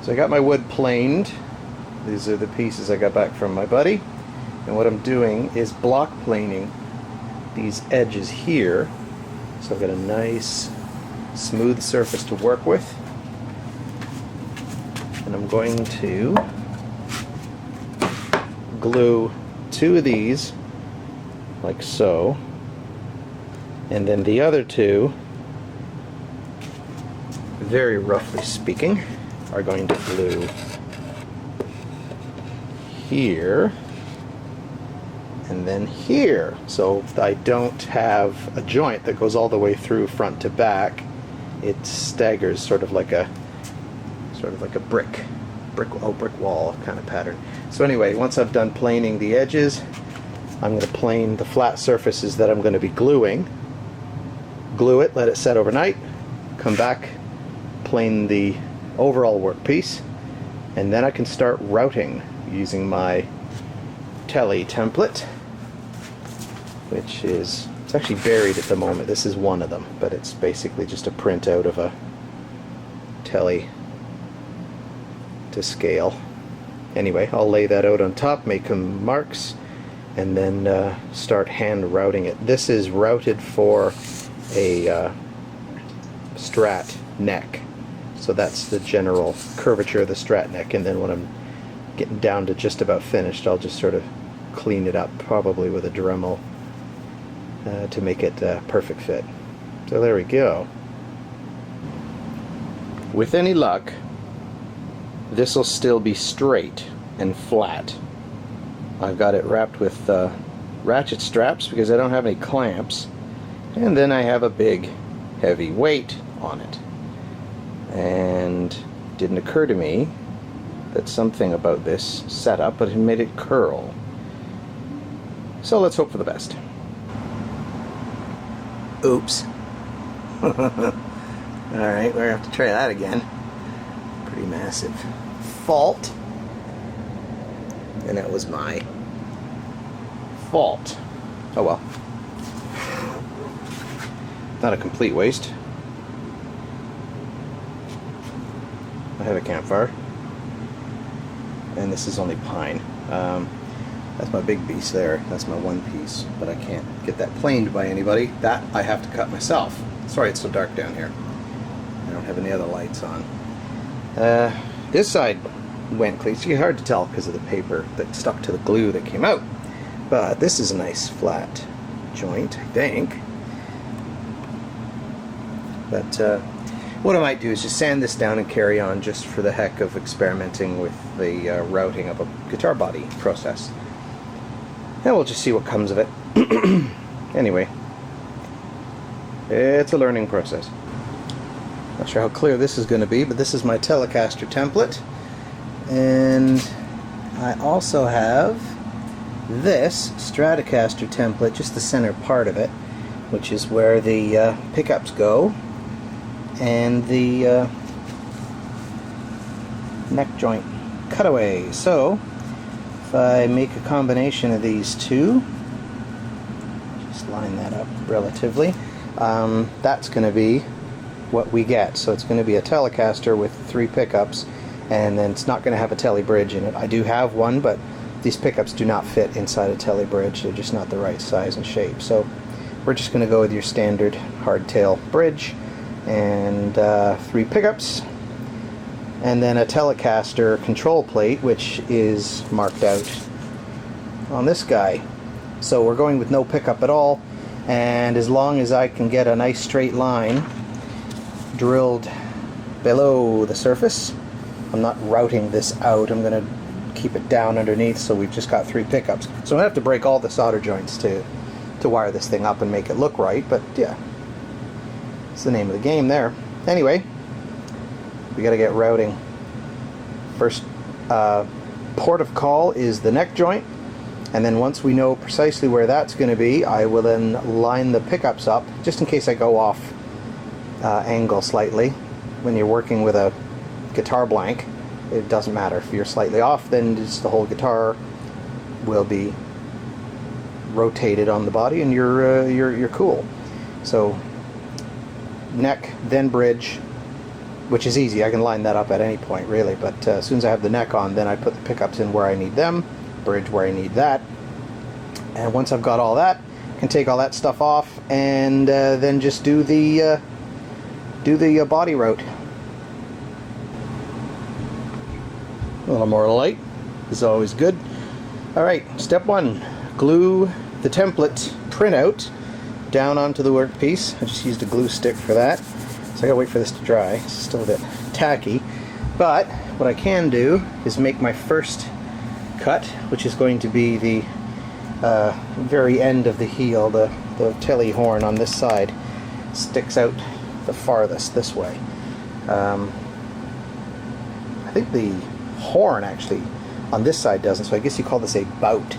So I got my wood planed. These are the pieces I got back from my buddy. And what I'm doing is block planing these edges here. So I've got a nice smooth surface to work with. And I'm going to glue two of these like so, and then the other two, very roughly speaking, are going to glue here and then here, so I don't have a joint that goes all the way through front to back. It staggers sort of like a brick wall kind of pattern. So anyway, once I've done planing the edges, I'm going to plane the flat surfaces that I'm going to be gluing. Glue it, let it set overnight, come back, plane the overall workpiece, and then I can start routing using my Tele template, which is, it's actually buried at the moment. This is one of them, but it's basically just a printout of a Tele to scale. Anyway, I'll lay that out on top, make them marks, and then start hand routing it. This is routed for a strat neck, so that's the general curvature of the strat neck, and then when I'm getting down to just about finished, I'll just sort of clean it up, probably with a Dremel, to make it a perfect fit. So there we go. With any luck, this will still be straight and flat. I've got it wrapped with ratchet straps because I don't have any clamps, and then I have a big heavy weight on it. And it didn't occur to me that something about this setup, but it made it curl. So let's hope for the best. Oops. Alright, we're going to have to try that again. Pretty massive fault. And that was my fault. Oh well. Not a complete waste. I have a campfire. And this is only pine. That's my big piece there. That's my one piece. But I can't get that planed by anybody. That I have to cut myself. Sorry it's so dark down here. I don't have any other lights on. This side went clean. It's hard to tell because of the paper that stuck to the glue that came out. But this is a nice flat joint, I think. But what I might do is just sand this down and carry on just for the heck of experimenting with the routing of a guitar body process. And we'll just see what comes of it. Anyway, it's a learning process. Not sure how clear this is going to be, but this is my Telecaster template. And I also have this Stratocaster template, just the center part of it, which is where the pickups go, and the neck joint cutaway. So if I make a combination of these two, just line that up relatively, that's going to be what we get. So it's going to be a Telecaster with 3 pickups, and then it's not going to have a Tele bridge in it. I do have one, but these pickups do not fit inside a Tele bridge. They're just not the right size and shape. So we're just going to go with your standard hardtail bridge and 3 pickups, and then a Telecaster control plate, which is marked out on this guy. So we're going with no pickup at all, and as long as I can get a nice straight line drilled below the surface, I'm not routing this out. I'm going to keep it down underneath, so we've just got 3 pickups. So I'm going to have to break all the solder joints to wire this thing up and make it look right, but yeah, it's the name of the game there. Anyway, we got to get routing. First port of call is the neck joint, and then once we know precisely where that's going to be, I will then line the pickups up, just in case I go off angle slightly. When you're working with a guitar blank, it doesn't matter. If you're slightly off, then just the whole guitar will be rotated on the body, and you're cool. So neck, then bridge, which is easy. I can line that up at any point really, but as soon as I have the neck on, then I put the pickups in where I need them, bridge where I need that, and once I've got all that, I can take all that stuff off and then just do the body route. A little more light is always good. Alright, step one, glue the template printout down onto the workpiece. I just used a glue stick for that, so I gotta wait for this to dry. It's still a bit tacky, but what I can do is make my first cut, which is going to be the very end of the heel. The telly horn on this side sticks out the farthest this way. I think the horn actually on this side doesn't, so I guess you call this a bout.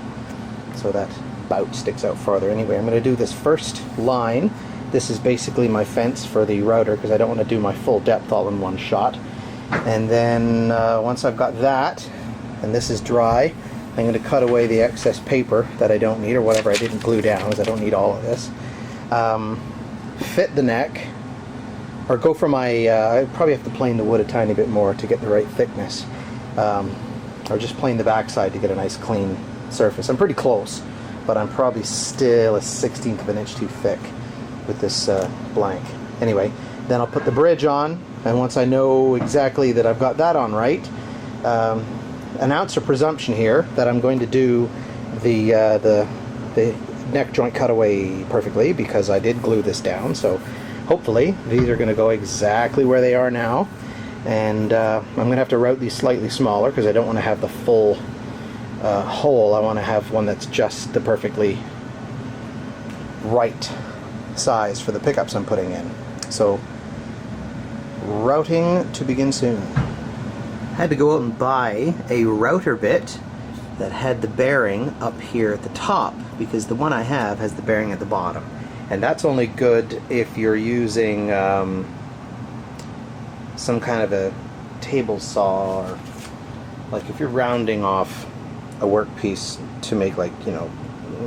So that bout sticks out farther. Anyway, I'm going to do this first line. This is basically my fence for the router because I don't want to do my full depth all in one shot. And then once I've got that, and this is dry, I'm going to cut away the excess paper that I don't need, or whatever I didn't glue down, because I don't need all of this. Fit the neck, or go for my, I probably have to plane the wood a tiny bit more to get the right thickness. Or just plane the backside to get a nice clean surface. I'm pretty close, but I'm probably still a 1/16 of an inch too thick with this blank. Anyway, then I'll put the bridge on, and once I know exactly that I've got that on right, an ounce of presumption here that I'm going to do the neck joint cutaway perfectly, because I did glue this down, so hopefully these are going to go exactly where they are now. And I'm going to have to route these slightly smaller because I don't want to have the full hole. I want to have one that's just the perfectly right size for the pickups I'm putting in. So, routing to begin soon. I had to go out and buy a router bit that had the bearing up here at the top, because the one I have has the bearing at the bottom. And that's only good if you're using some kind of a table saw, or like if you're rounding off a workpiece to make, like, you know,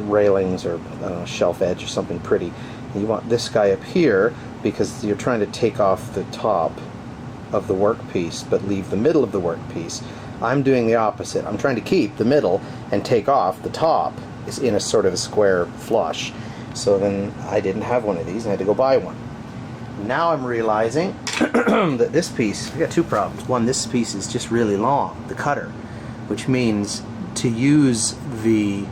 railings, or I don't know, shelf edge or something pretty. You want this guy up here because you're trying to take off the top of the workpiece but leave the middle of the workpiece. I'm doing the opposite. I'm trying to keep the middle and take off the top is in a sort of a square flush. So then I didn't have one of these and I had to go buy one. Now I'm realizing that this piece, I've got two problems. One, this piece is just really long, the cutter, which means to use the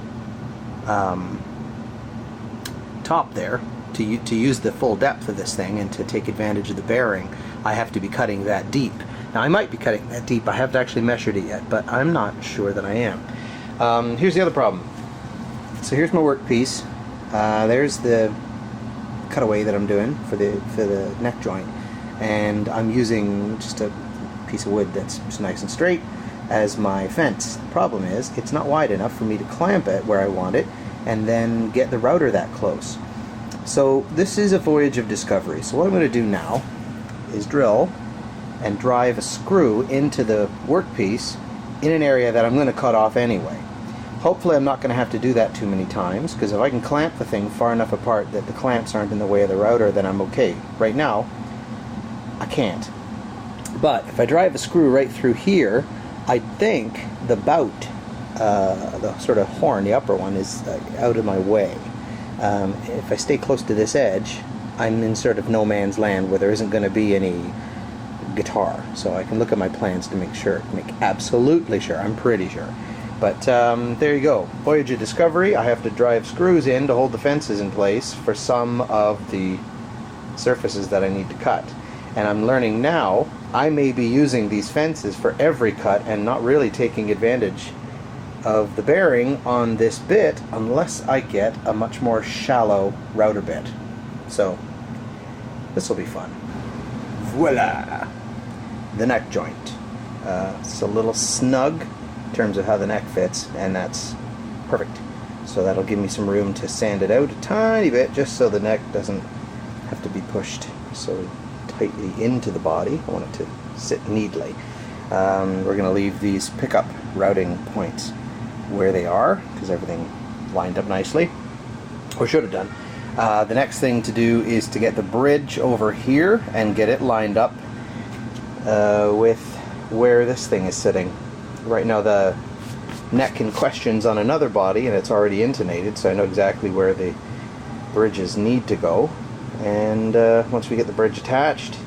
top there, to use the full depth of this thing and to take advantage of the bearing, I have to be cutting that deep. Now I might be cutting that deep, I haven't actually measured it yet, but I'm not sure that I am. Here's the other problem. So here's my workpiece. There's the cutaway that I'm doing for the neck joint, and I'm using just a piece of wood that's just nice and straight as my fence. The problem is it's not wide enough for me to clamp it where I want it and then get the router that close. So this is a voyage of discovery. So what I'm going to do now is drill and drive a screw into the workpiece in an area that I'm going to cut off anyway. Hopefully I'm not going to have to do that too many times, because if I can clamp the thing far enough apart that the clamps aren't in the way of the router, then I'm okay. Right now, I can't. But if I drive a screw right through here, I think the bout, the sort of horn, the upper one, is out of my way. If I stay close to this edge, I'm in sort of no man's land where there isn't going to be any guitar. So I can look at my plans to make absolutely sure, I'm pretty sure. But there you go. Voyage of discovery. I have to drive screws in to hold the fences in place for some of the surfaces that I need to cut. And I'm learning now I may be using these fences for every cut and not really taking advantage of the bearing on this bit unless I get a much more shallow router bit. So this will be fun. Voila! The neck joint. It's a little snug in terms of how the neck fits, and that's perfect. So that'll give me some room to sand it out a tiny bit, just so the neck doesn't have to be pushed so tightly into the body. I want it to sit neatly. We're going to leave these pickup routing points where they are, because everything lined up nicely, or should have done. The next thing to do is to get the bridge over here and get it lined up with where this thing is sitting. Right now the neck in question's on another body and it's already intonated, so I know exactly where the bridges need to go. And once we get the bridge attached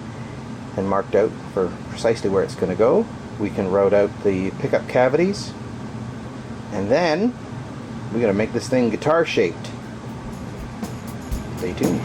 and marked out for precisely where it's going to go, we can route out the pickup cavities, and then we're going to make this thing guitar shaped. Stay tuned.